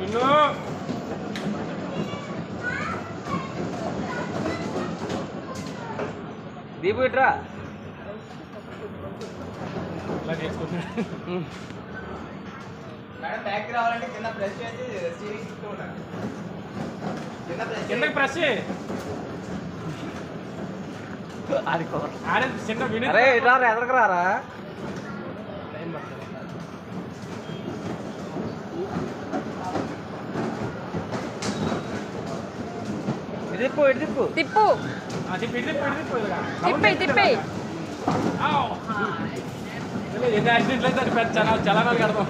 నిన్ను దీపు ఇట్రా ఇలా చేసుకుంటున్నా. మేడం బ్యాక్ రావాలంటే కింద ప్రెస్ చేసి స్టీరింగ్ తిప్పుతూ ఉండాలి. కిందకి ప్రెస్ చేయి. ఆడే చిన్న విని అరే ఇట్రా ఎదరికి రారా. ఇటు తిప్పు ఇటు తిప్పు తిప్పు తిప్పి ఎన్ని యాక్సిడెంట్లు అయితే పెద్ద చలానాలు కడతాం.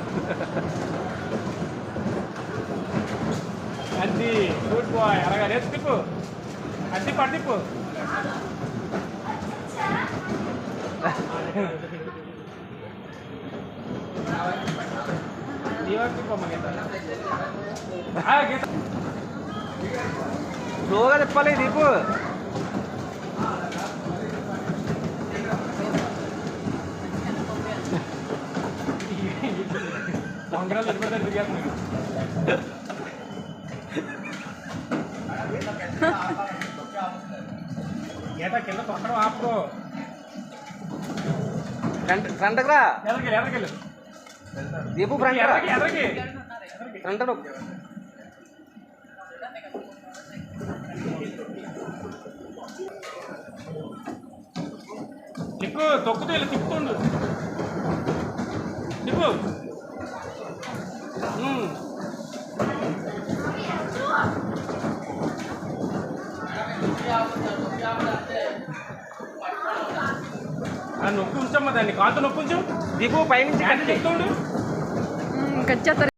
అది గుడ్ బాయ్. అలాగా లేదు తిప్పు. అది తిప్పు అటు తిప్పు. స్లోగా తిప్పాలి దీపు. సంక్రాంతి తిరిగిపోతే తిరిగేస్తున్నాను. గీత కింద తొక్కడం ఆపుకో. ఫ్రంట్కి రా ఎదరికెళ్ళు దీపు. ఫ్రంట్ ఎదరికి ఫ్రంట్ తిప్పు. తొక్కుతూ వెళ్ళి తిప్పుతుండు. తిప్పు. నొప్పి ఉంచమ్మా దాన్ని. కాంత నొప్పి ఉంచు. దీపు పైనుంచి చెప్తుండు. ఇంకా